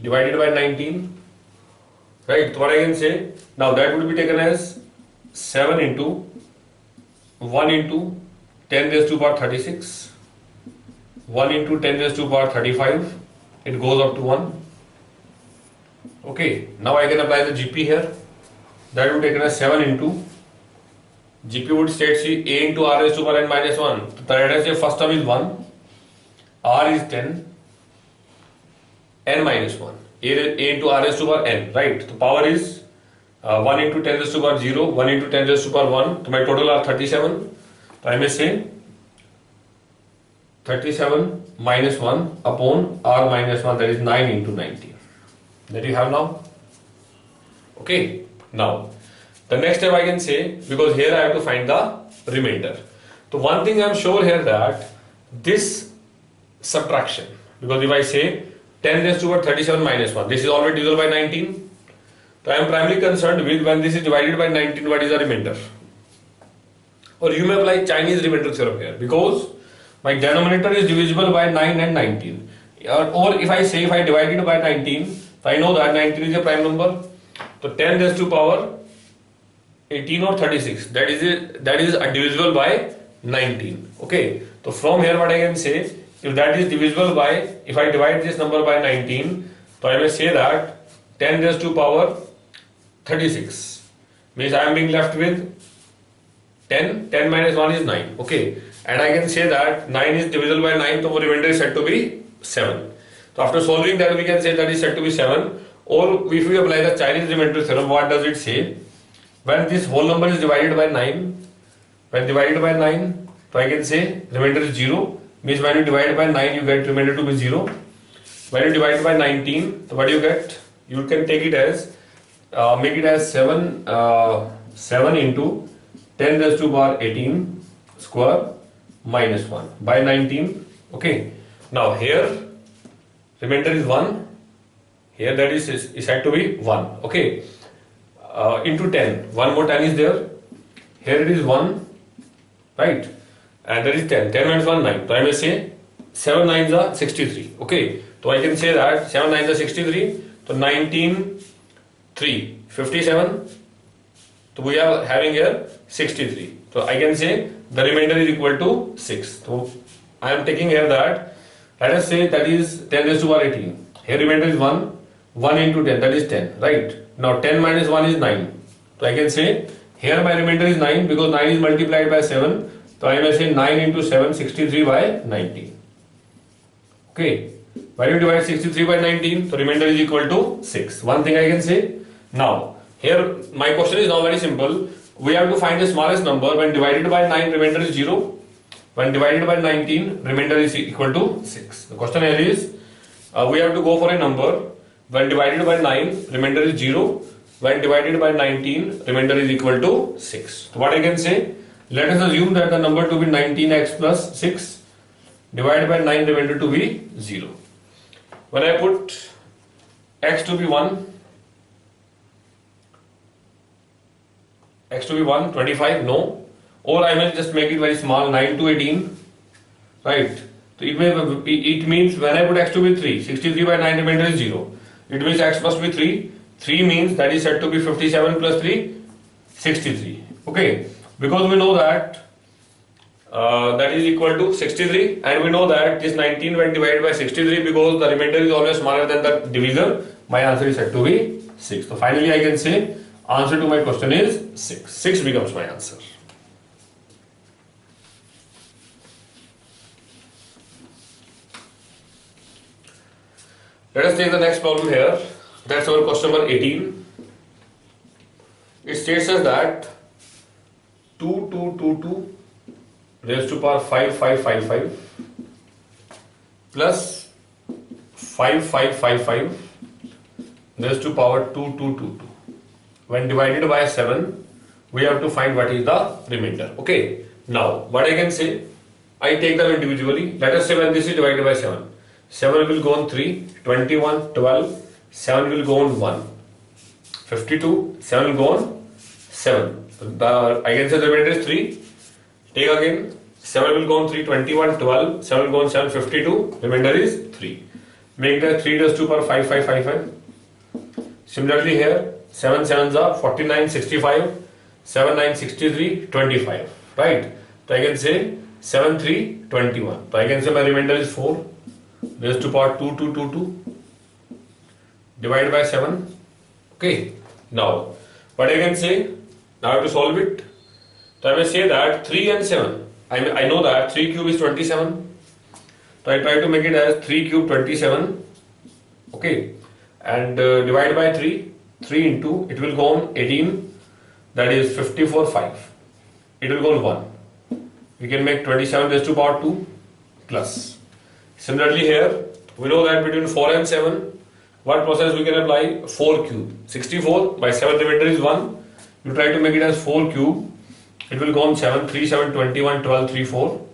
divided by 19, right? So what I can say, now that would be taken as 7 into 1 into 10 raised to power 36, 1 into 10 raised to power 35, it goes up to 1. Okay, now I can apply the GP here. That would be taken as 7 into GP would state a into r raised to power n minus 1. So let us say first term is 1, r is 10, n minus 1, a into r raised to power n, right? The power is 1 into 10 raised to power 0, 1 into 10 raised to power 1. So my total are 37. So I may say 37 minus 1 upon r minus 1, that is 9 into 19. That you have now. Okay. Now, The next step I can say, because here I have to find the remainder. So one thing I am sure here that this subtraction, because if I say 10 raised to 37 minus 1, this is already divisible by 19. So I am primarily concerned with when this is divided by 19, what is the remainder? Or you may apply Chinese remainder theorem here, because my denominator is divisible by 9 and 19. Or if I say if I divide it by 19, so I know that 19 is a prime number. So 10 raised to power 18 or 36, that is divisible by 19. Okay, so from here what I can say, if that is divisible by, if I divide this number by 19, so I may say that 10 raised to power 36 means I am being left with 10 minus 1 is 9. Okay, and I can say that 9 is divisible by 9, so remainder is said to be 7. So after solving that, we can say that is said to be 7. Or if we apply the Chinese remainder theorem, what does it say? When this whole number is divided by 9, when divided by 9, so I can say remainder is 0, means when you divide by 9 you get remainder to be 0. When you divide by 19, so what do you get? You can take it as, make it as 7 into 10 raised to power 18 square minus 1 by 19. Okay, now here remainder is 1, here that is said to be 1. Okay, into 10, one more 10 is there, here it is 1, right, and that is 10 minus 1 9. So I may say 7 9s are 63. Okay, so I can say that 7 9s are 63, so 19 3 57, so we are having here 63. So I can say the remainder is equal to 6. So I am taking here that, let us say that is 10 raised to power 18. Here remainder is 1 into 10, that is 10, right? Now 10 minus 1 is 9. So I can say here my remainder is 9 because 9 is multiplied by 7. So I may say 9 into 7, 63 by 19. Okay, when you divide 63 by 19, so remainder is equal to 6. One thing I can say. Now here my question is now very simple. We have to find the smallest number. When divided by 9, remainder is 0. When divided by 19, remainder is equal to 6. The question here is, we have to go for a number. When divided by 9, remainder is 0. When divided by 19, remainder is equal to 6. So what I can say, let us assume that the number to be 19x plus 6 divided by 9, remainder to be 0. When I put x to be 1, x to be 1, 25, no. Or I will just make it very small, 9 to 18, right? So it means when I put x to be 3, 63 by 9 remainder is 0. It means x must be 3. 3 means that is said to be 57 plus 3, 63. Okay, because we know that that is equal to 63, and we know that this 19 when divided by 63, because the remainder is always smaller than the divisor, my answer is said to be 6. So finally I can say answer to my question is 6. 6 becomes my answer. Let us take the next problem here. That's our question number 18. It states us that 2222 raised to power 5555 plus 5555 raised to power 2222. When divided by 7, we have to find what is the remainder. Okay. Now, what I can say, I take them individually. Let us say when this is divided by 7. 7 will go on 3, 21, 12, 7 will go on 1, 52, 7 will go on 7. I can say the remainder is 3. Take again, 7 will go on 3, 21, 12, 7 will go on 7, 52, remainder is 3. Make that 3 raised to power 5555. Similarly here, 7 7s are 49, 65, 7 9, 63, 25, right? So I can say 7 3, 21. So I can say my remainder is 4 raised to power 2222 divided by 7. Okay, now what I can say, now I have to solve it. So I may say that 3 and 7, I know that 3 cube is 27. So I try to make it as 3 cube 27. Okay, and divide by 3 into, it will go on 18, that is 54 5. It will go on 1. We can make 27 raised to power 2 plus. Similarly here, we know that between 4 and 7, what process we can apply? 4 cube. 64 by 7 remainder is 1, you try to make it as 4 cube, it will go on 7, 3, 7, 21, 12, 3, 4,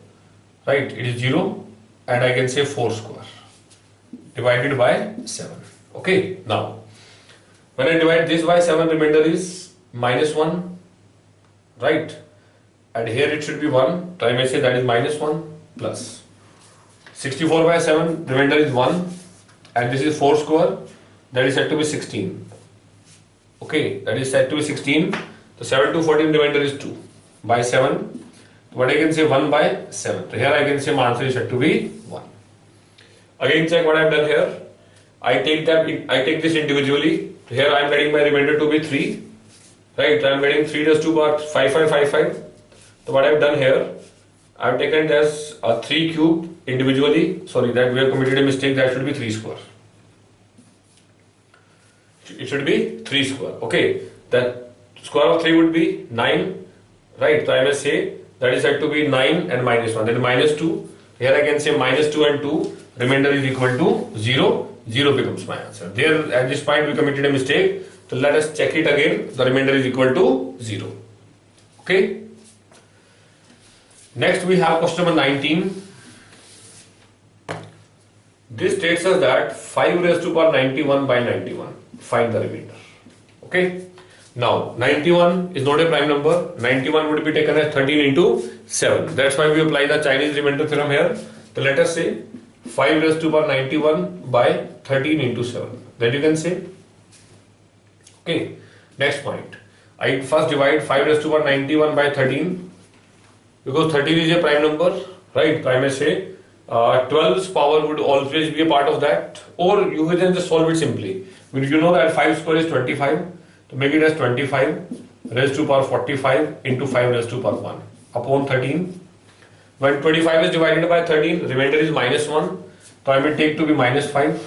right, it is 0, and I can say 4 square divided by 7. Okay, now when I divide this by 7, remainder is minus 1, right, and here it should be 1, so I may say that is minus 1 plus 64 by 7, remainder is 1, and this is 4 square, that is said to be 16. Okay, that is said to be 16. So 7 to 14 remainder is 2 by 7. What I can say 1 by 7. So here I can say my answer is said to be 1. Again check what I have done here. I take this individually. So here I am getting my remainder to be 3. Right, I am getting 3 raised to power 5555. So what I have done here, I have taken it as a 3 cube individually. Sorry, that we have committed a mistake. That should be 3 square. It should be 3 square. Okay, the square of 3 would be 9. Right, so I must say that is said to be 9 and minus 1. That is minus 2. Here I can say minus 2 and 2. Remainder is equal to 0. 0 becomes my answer. There at this point we committed a mistake. So let us check it again. The remainder is equal to 0. Okay. Next we have question number 19. This states us that 5 raised to power 91 by 91. Find the remainder. Okay. Now 91 is not a prime number. 91 would be taken as 13 into 7. That's why we apply the Chinese remainder theorem here. So let us say 5 raised to power 91 by 13 into 7. That you can say. Okay. Next point. I first divide 5 raised to power 91 by 13 because 13 is a prime number. Right. So I may say 12's power would always be a part of that, or you can just solve it simply. You know that 5 square is 25. To make it as 25 raised to power 45 into 5 raised to power 1 upon 13. When 25 is divided by 13, remainder is minus 1. So I may take to be minus 5,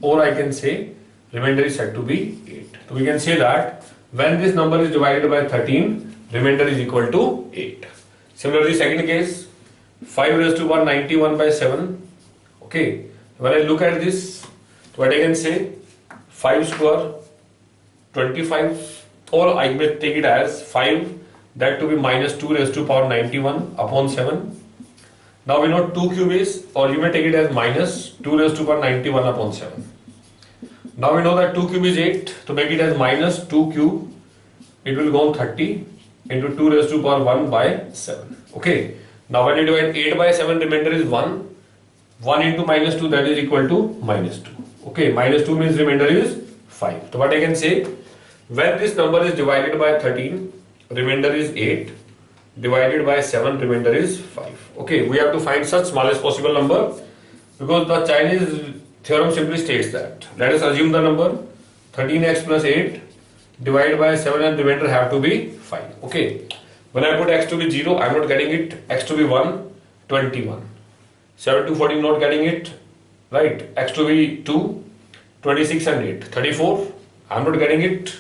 or I can say remainder is said to be 8. So we can say that when this number is divided by 13, remainder is equal to 8. Similarly, second case, 5 raised to power 91 by 7. Okay, when I look at this, what I can say 5 square 25, or I may take it as 5, that to be minus 2 raised to power 91 upon 7. Now we know 2 cube is, or you may take it as minus 2 raised to power 91 upon 7. Now we know that 2 cube is 8, to make it as minus 2 cube, it will go on 30 into 2 raised to power 1 by 7. Okay, now when you divide 8 by 7, remainder is 1. 1 into minus 2, that is equal to minus 2. Okay, minus 2 means remainder is 5. So what I can say, when this number is divided by 13, remainder is 8, divided by 7, remainder is 5. Okay, we have to find such smallest possible number because the Chinese theorem simply states that. Let us assume the number 13x plus 8 divided by 7 and remainder have to be 5. Okay, when I put x to be 0, I am not getting it, x to be 1, 21. 7 to 14 not getting it, right, x to be 2, 26 and 8, 34, I am not getting it,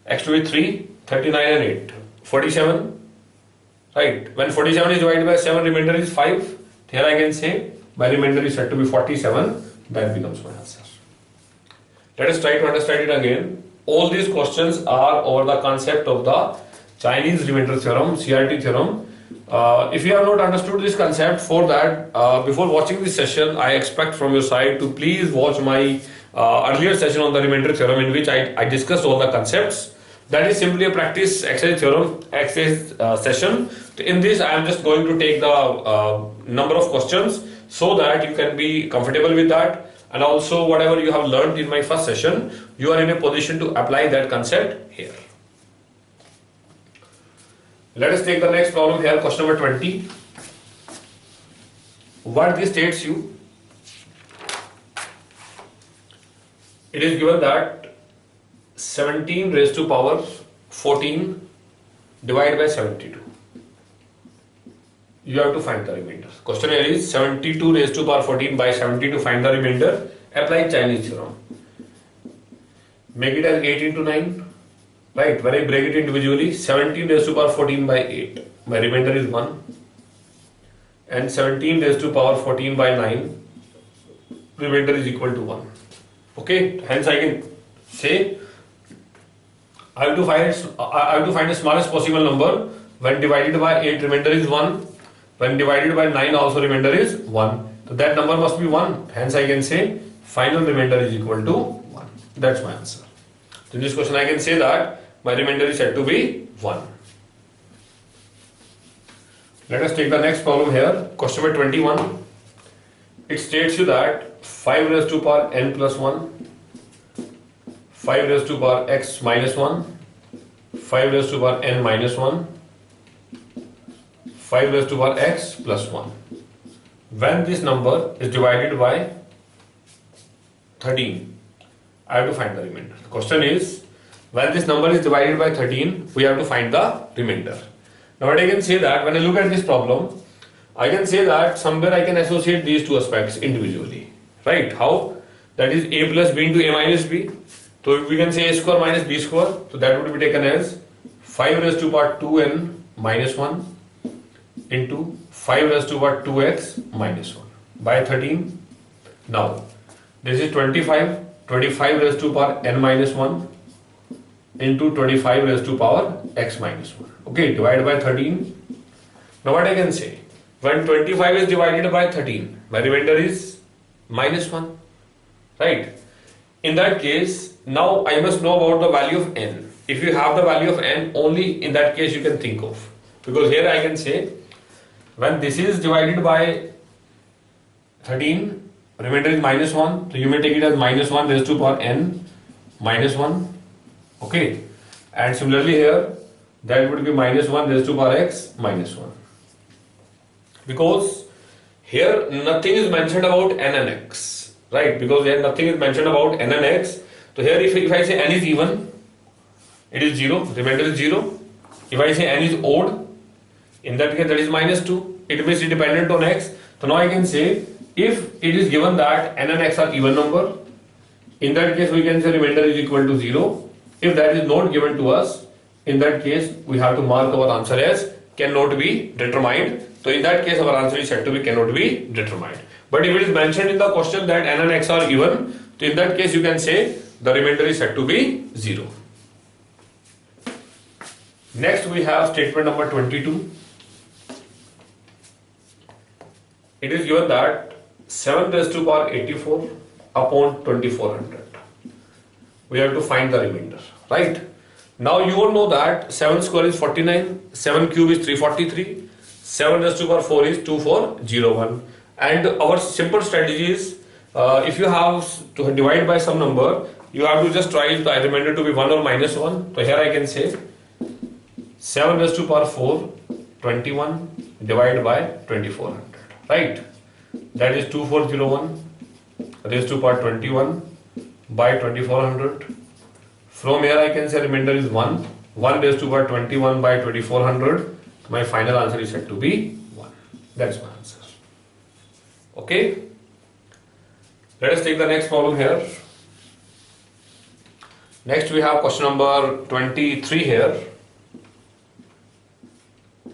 x to be 3, 39 and 8, 47, right, when 47 is divided by 7, remainder is 5, here I can say my remainder is said to be 47, that becomes my answer. Let us try to understand it again. All these questions are over the concept of the Chinese remainder theorem, CRT theorem. If you have not understood this concept, for that, before watching this session, I expect from your side to please watch my earlier session on the remainder theorem in which I discussed all the concepts. That is simply a practice exercise theorem exercise session. In this, I am just going to take the number of questions so that you can be comfortable with that, and also whatever you have learned in my first session, you are in a position to apply that concept here. Let us take the next problem here, question number 20. What this states you, it is given that 17 raised to power 14 divided by 72. You have to find the remainder. Question here is 72 raised to power 14 by 70 to find the remainder. Apply Chinese theorem. Make it as 8 into 9. Right, when I break it individually, 17 raised to power 14 by 8. My remainder is 1. And 17 raised to power 14 by 9. Remainder is equal to 1. Okay, hence I can say I have to find the smallest possible number. When divided by 8, remainder is 1. When divided by 9, also remainder is 1. So that number must be 1. Hence I can say final remainder is equal to 1. That's my answer. So in this question I can say that my remainder is said to be 1. Let us take the next problem here. Question number 21. It states you that 5 raised to power n plus 1, 5 raised to power x minus 1, 5 raised to power n minus 1, 5 raised to power x plus 1. When this number is divided by 13, I have to find the remainder. The question is, when this number is divided by 13, we have to find the remainder. Now what I can say that when I look at this problem, I can say that somewhere I can associate these two aspects individually. Right? How? That is a plus b into a minus b. So we can say a square minus b square. So that would be taken as 5 raised to power 2n minus 1 into 5 raised to power 2x minus 1 by 13. Now this is 25 raised to power n minus 1 into 25 raised to power x minus 1. Okay, divided by 13. Now what I can say? When 25 is divided by 13, my remainder is minus 1. Right? In that case, now I must know about the value of n. If you have the value of n, only in that case you can think of. Because here I can say, when this is divided by 13, remainder is minus 1. So you may take it as minus 1 raised to power n minus 1. Okay. And similarly here, that would be minus 1 raised to power x minus 1. Because here nothing is mentioned about n and x. Right? Because here nothing is mentioned about n and x. So here if I say n is even, it is 0, remainder is 0. If I say n is odd, in that case that is minus 2. It means it dependent on x. So now I can say, if it is given that n and x are even number, in that case we can say remainder is equal to 0. If that is not given to us, in that case we have to mark our answer as cannot be determined. So in that case our answer is said to be cannot be determined. But if it is mentioned in the question that n and x are even, so in that case you can say the remainder is said to be 0. Next we have statement number 22. It is given that 7 raised to power 84 upon 2400. We have to find the remainder. Right? Now you all know that 7 square is 49, 7 cube is 343, 7 raised to power 4 is 2401. And our simple strategy is, if you have to divide by some number, you have to just try the remainder to be 1 or minus 1. So here I can say 7 raised to power 4, 21 divided by 2400. Right? That is 2401 raised to power 21 by 2400. From here I can say remainder is 1. 1 raised to power 21 by 2400. My final answer is said to be 1. That's my answer. Okay. Let us take the next problem here. Next we have question number 23 here.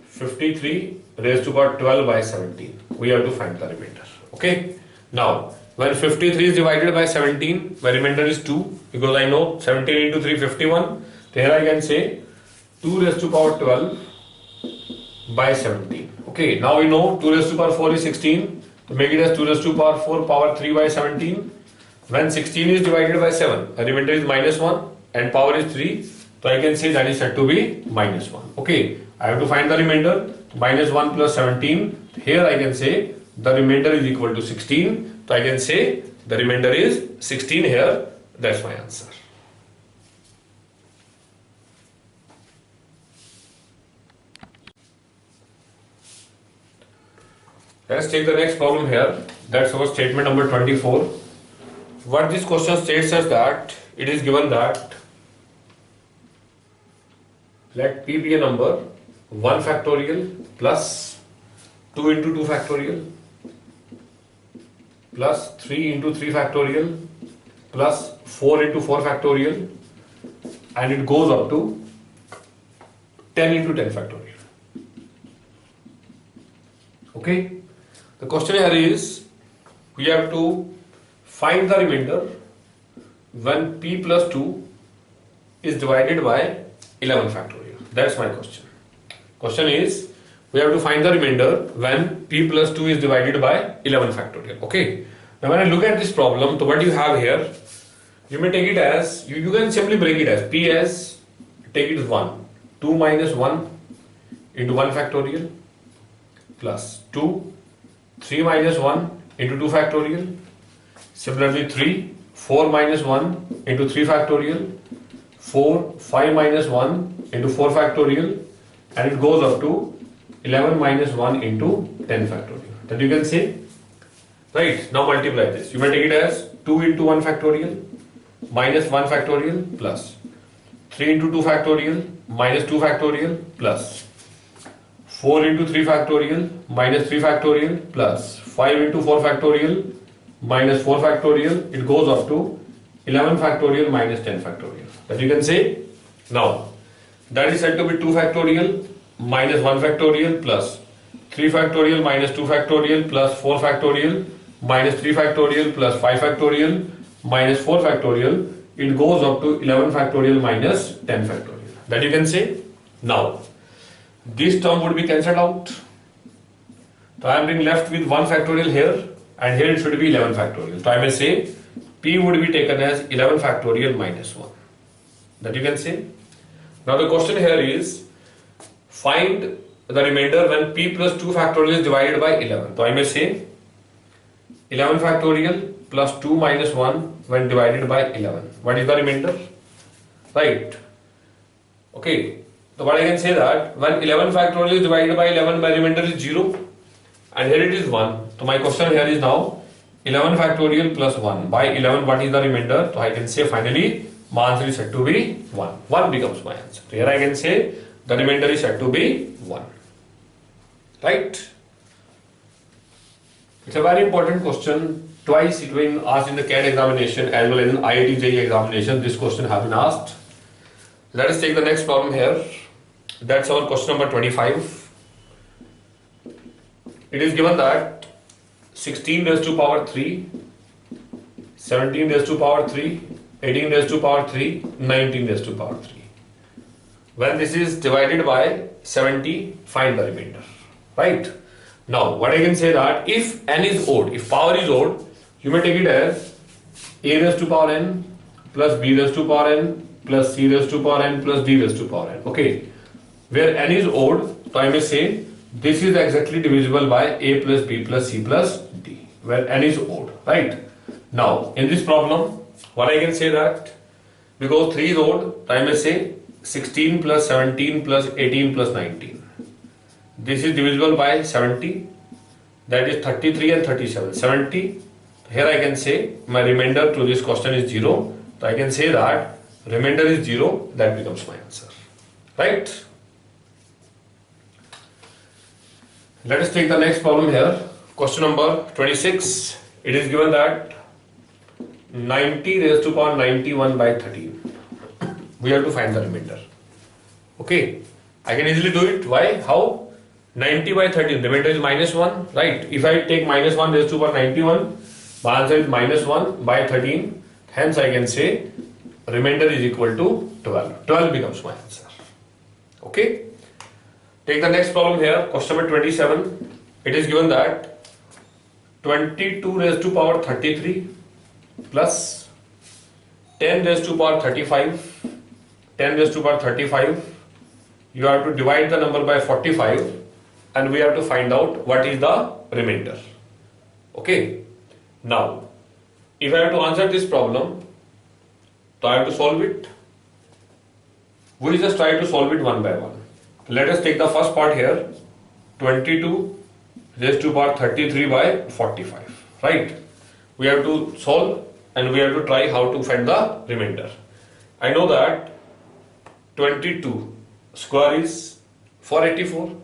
53 raised to power 12 by 17. We have to find the remainder. Okay. Now, when 53 is divided by 17, my remainder is 2, because I know 17 into 3, 51. So here I can say 2 raised to power 12 by 17. Okay. Now we know 2 raised to power 4 is 16. So make it as 2 raised to power 4 power 3 by 17. When 16 is divided by 7, the remainder is minus 1 and power is 3. So I can say that is said to be minus 1. Okay. I have to find the remainder. Minus 1 plus 17. Here I can say the remainder is equal to 16. So I can say the remainder is 16 here. That's my answer. Let's take the next problem here. That's our statement number 24. What this question states is that it is given that let P be a number 1 factorial plus 2 into 2 factorial plus 3 into 3 factorial plus 4 into 4 factorial, and it goes up to 10 into 10 factorial. Okay. The question here is, we have to find the remainder when p plus 2 is divided by 11 factorial? That's my question. Question is, we have to find the remainder when p plus 2 is divided by 11 factorial. Okay. Now when I look at this problem, so what you have here, you may take it as, you can simply break it as p as, take it as 1. 2 minus 1 into 1 factorial plus 2, 3 minus 1 into 2 factorial. Similarly 3, 4 minus 1 into 3 factorial. 4, 5 minus 1 into 4 factorial, and it goes up to 11 minus 1 into 10 factorial. That you can say, right? Now multiply this. You may take it as 2 into 1 factorial minus 1 factorial plus 3 into 2 factorial minus 2 factorial plus 4 into 3 factorial minus 3 factorial plus 5 into 4 factorial minus 4 factorial. It goes up to 11 factorial minus 10 factorial. That you can say. Now that is said to be 2 factorial minus 1 factorial plus 3 factorial minus 2 factorial plus 4 factorial minus 3 factorial plus 5 factorial minus 4 factorial. It goes up to 11 factorial minus 10 factorial. That you can say. Now this term would be cancelled out. So I am being left with 1 factorial here, and here it should be 11 factorial. So I may say p would be taken as 11 factorial minus 1. That you can say. Now the question here is, find the remainder when p plus 2 factorial is divided by 11. So I may say 11 factorial plus 2 minus 1 when divided by 11. What is the remainder? Right. Okay. So what I can say that when 11 factorial is divided by 11, my remainder is 0, and here it is 1. So my question here is now 11 factorial plus 1 by 11, what is the remainder? So I can say finally my answer is said to be 1. 1 becomes my answer. So here I can say the remainder is said to be 1. Right? It's a very important question. Twice it has been asked in the CAT examination as well as in IIT JEE examination. This question has been asked. Let us take the next problem here. That's our question number 25. It is given that 16 raised to power 3, 17 raised to power 3, 18 raised to power 3, 19 raised to power 3. When this is divided by 70, find the remainder. Right? Now, what I can say that if n is odd, if power is odd, you may take it as a raised to power n plus b raised to power n plus c raised to power n plus d raised to power n. Okay. Where n is odd, so I may say this is exactly divisible by a plus b plus c plus d, where n is odd. Right? Now, in this problem, what I can say that because 3 is odd, I may say 16 plus 17 plus 18 plus 19. This is divisible by 70, that is 33 and 37. 70, here I can say my remainder to this question is 0. So I can say that remainder is 0, that becomes my answer. Right? Let us take the next problem here. Question number 26. It is given that 90 raised to power 91 by 13. We have to find the remainder. Okay. I can easily do it. Why? How? 90 by 13. Remainder is minus 1. Right. If I take minus 1 raised to power 91, my answer is minus 1 by 13. Hence I can say remainder is equal to 12. 12 becomes my answer. Okay. Take the next problem here. Question number 27. It is given that 22 raised to power 33 plus 10 raised to power 35, 10 raised to power 35, you have to divide the number by 45 and we have to find out what is the remainder. Okay. Now, if I have to answer this problem, so I have to solve it. We just try to solve it one by one. Let us take the first part here, 22 raised to power 33 by 45. Right? We have to solve and we have to try how to find the remainder. I know that 22 square is 484.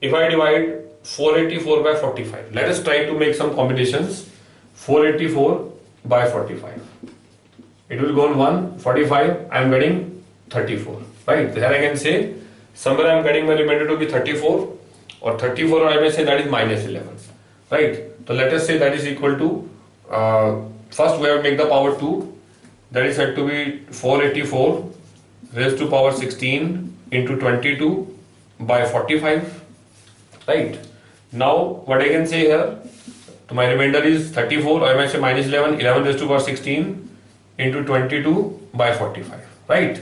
If I divide 484 by 45, let us try to make some combinations. 484 by 45. It will go on 1, 45, I am getting 34. Right? Here I can say somewhere I am getting my remainder to be 34 or 34, or I may say that is minus 11. Right? So let us say that is equal to, first we have to make the power 2. that is said to be 484 raised to power 16 into 22 by 45, right? Now what I can say here, so my remainder is 34, I might say minus 11, 11 raised to power 16 into 22 by 45, right?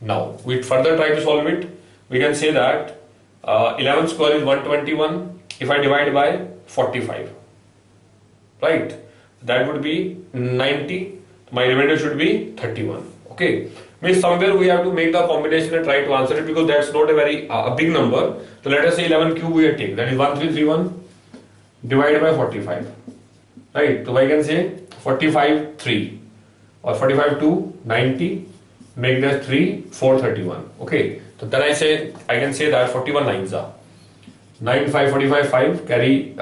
Now we further try to solve it. We can say that 11 square is 121 if I divide by 45, right? That would be 90, my remainder should be 31, okay? Means somewhere we have to make the combination and try to answer it, because that's not a very big number. So let us say 11 cube we take, that is 1331 divided by 45, right? So I can say 45 3 or 45 2 90, make that 3 431, okay? So then I can say that 41 nines are 9 5 45 5 carry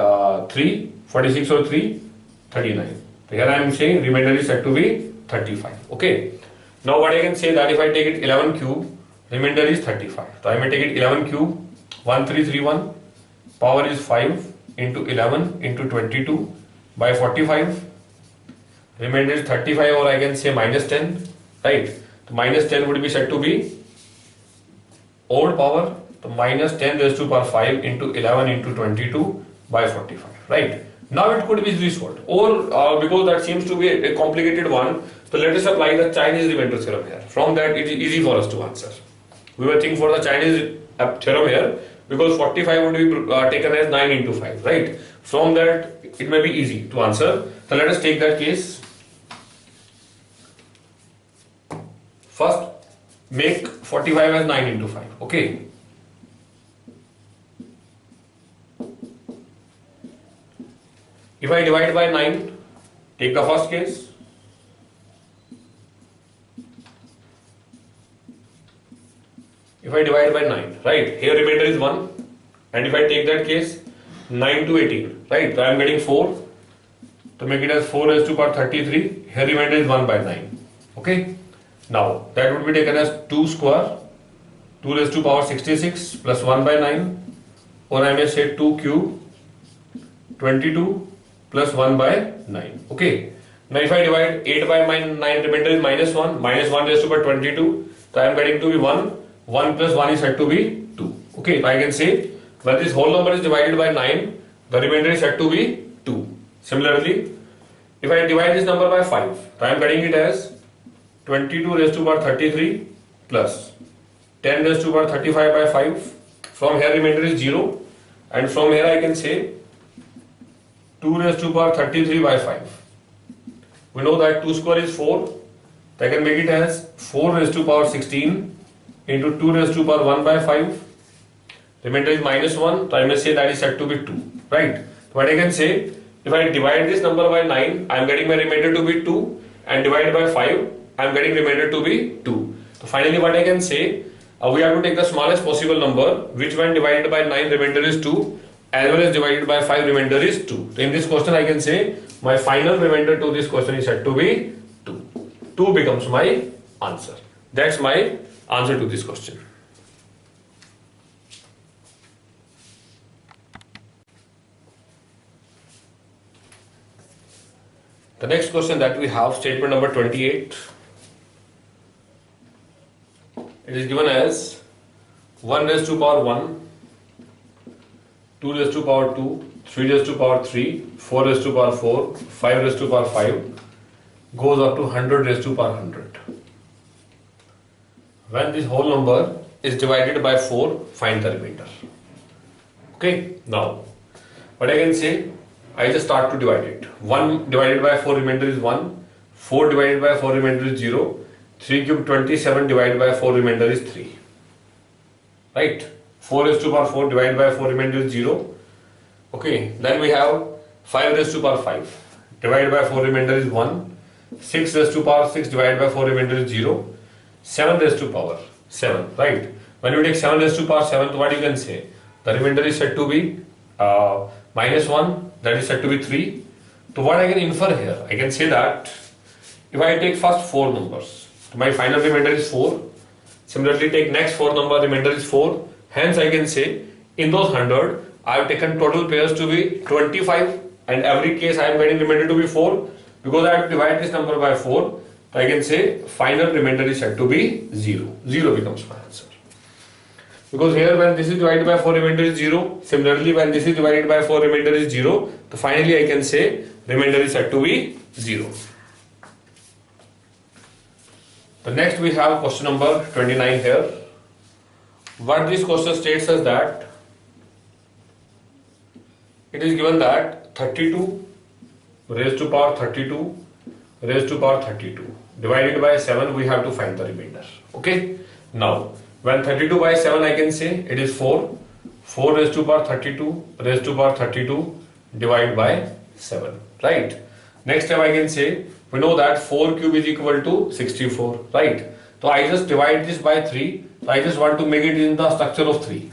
3 46 or 3 39. So here I am saying remainder is said to be 35, okay? Now what I can say that if I take it 11 cube, remainder is 35. So I may take it 11 cube, 1331, power is 5 into 11 into 22 by 45. Remainder is 35, or I can say minus 10, right? So minus 10 would be said to be odd power. So minus 10 raised to power 5 into 11 into 22 by 45, right? Now it could be easily solved, or because that seems to be a complicated one, so let us apply the Chinese remainder theorem here. From that it is easy for us to answer. We were thinking for the Chinese theorem here, because 45 would be taken as 9 into 5, right? From that it may be easy to answer. So let us take that case. First make 45 as 9 into 5, okay? If I divide by 9, take the first case. If I divide by 9, right, here remainder is 1, and if I take that case 9 to 18, right, so I am getting 4, to make it as 4 raised to power 33, here remainder is 1 by 9, okay? Now that would be taken as 2 square, 2 raised to power 66 plus 1 by 9, or I may say 2 cube, 22 plus 1 by 9, okay? Now if I divide 8 by 9, remainder is minus 1 raised to power 22, so I am getting to be 1 plus 1 is said to be 2, okay? So I can say when this whole number is divided by 9, the remainder is said to be 2. Similarly, if I divide this number by 5, so I am getting it as 22 raised to power 33 plus 10 raised to power 35 by 5. From here remainder is 0, and from here I can say 2 raised to power 33 by 5. We know that 2 square is 4. I can make it as 4 raised to power 16 into 2 raised to power 1 by 5. Remainder is minus 1. So I may say that is said to be 2. Right? What I can say, if I divide this number by 9, I am getting my remainder to be 2, and divide by 5, I am getting remainder to be 2. So finally what I can say, we have to take the smallest possible number, which when divided by 9 remainder is 2, as well as divided by 5 remainder is 2. So in this question I can say my final remainder to this question is said to be 2. 2 becomes my answer. That's my answer to this question. The next question that we have, statement number 28. It is given as 1 raised to power 1, 2 raised to power 2, 3 raised to power 3, 4 raised to power 4, 5 raised to power 5, goes up to 100 raised to power 100. When this whole number is divided by 4, find the remainder. Okay, now what I can say, I just start to divide it. 1 divided by 4 remainder is 1, 4 divided by 4 remainder is 0, 3 cube 27 divided by 4 remainder is 3. Right? 4 raised to power 4 divided by 4 remainder is 0. Okay, then we have 5 raised to power 5 divided by 4 remainder is 1. 6 raised to power 6 divided by 4 remainder is 0. 7 raised to power 7, right? When you take 7 raised to power 7, what you can say? The remainder is said to be minus 1, that is said to be 3. So what I can infer here? I can say that if I take first 4 numbers, my final remainder is 4. Similarly, take next 4 number, remainder is 4. Hence I can say in those 100, I have taken total pairs to be 25, and every case I am getting remainder to be 4, because I have to divide this number by 4. So I can say final remainder is said to be 0. 0 becomes my answer. Because here when this is divided by 4, remainder is 0. Similarly, when this is divided by 4, remainder is 0. So finally I can say remainder is said to be 0. The next we have question number 29 here. What this question states is that it is given that 32 raised to power 32 raised to power 32 divided by 7, we have to find the remainder. Okay. Now when 32 by 7, I can say it is 4. 4 raised to power 32 raised to power 32 divided by 7. Right. Next step I can say, we know that 4 cube is equal to 64. Right. So I just divide this by 3. So I just want to make it in the structure of 3.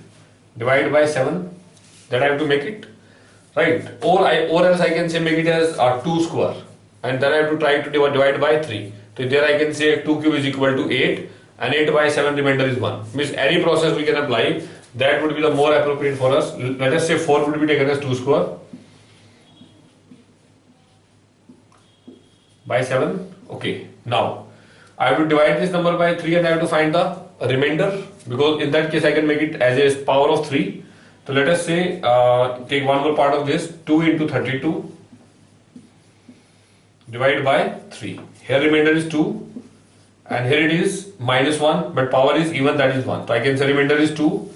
Divide by 7. That I have to make it. Right. Or else I can say make it as 2 square. And then I have to try to divide by 3. So there I can say 2 cube is equal to 8. And 8 by 7 remainder is 1. Means any process we can apply, that would be the more appropriate for us. Let us say 4 would be taken as 2 square by 7. Okay. Now I have to divide this number by 3 and I have to find the remainder, because in that case I can make it as a power of 3. So let us say take one more part of this, 2 into 32 divided by 3. Here remainder is 2 and here it is minus 1, but power is even, that is 1. So I can say remainder is 2.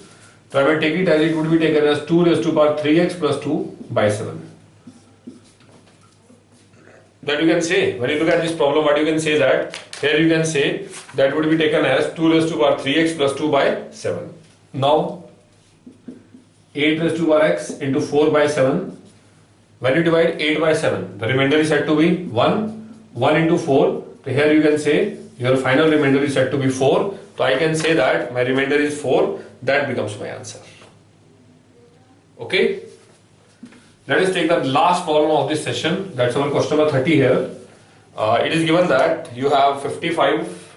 So I will take it as it would be taken as 2 raised to power 3x plus 2 by 7. That you can say, when you look at this problem, what you can say that, here you can say that would be taken as 2 raised to power 3x plus 2 by 7. Now 8 raised to power x into 4 by 7. When you divide 8 by 7, the remainder is said to be 1. 1 into 4. So here you can say your final remainder is said to be 4. So I can say that my remainder is 4. That becomes my answer. Okay. Let us take the last problem of this session. That's our question number 30 here. It is given that you have 55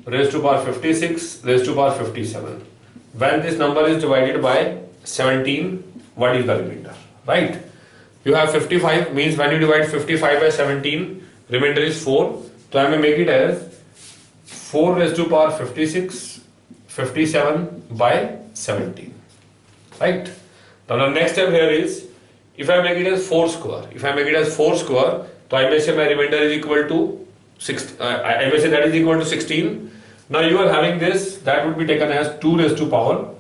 raised to power 56 raised to power 57. When this number is divided by 17, what is the remainder? Right? You have 55, means when you divide 55 by 17, remainder is 4. So I may make it as 4 raised to power 56, 57 by 17. Right? Now the next step here is, if I make it as 4 square, so I may say my remainder is equal to 6, I may say that is equal to 16. Now you are having this, that would be taken as 2 raised to power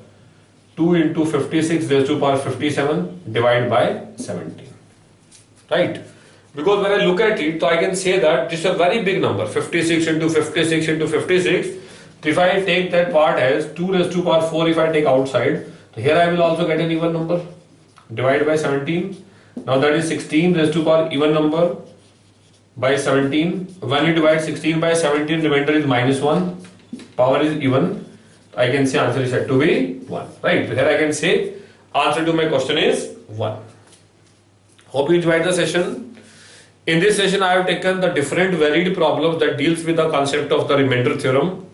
2 into 56 raised to power 57 divided by 17. Right? Because when I look at it, so I can say that this is a very big number, 56 into 56 into 56. So if I take that part as 2 raised to power 4, if I take outside, so here I will also get an even number divided by 17. Now that is 16 raised to power even number by 17. When you divide 16 by 17, remainder is minus 1. Power is even. I can say answer is said to be 1. Right? So here I can say answer to my question is 1. Hope you enjoyed the session. In this session I have taken the different varied problems that deals with the concept of the remainder theorem.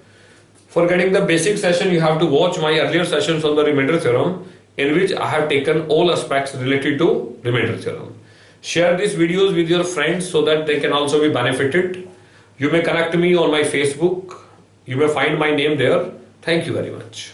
For getting the basic session, you have to watch my earlier sessions on the remainder theorem, in which I have taken all aspects related to remainder theorem. Share these videos with your friends so that they can also be benefited. You may connect me on my Facebook. You may find my name there. Thank you very much.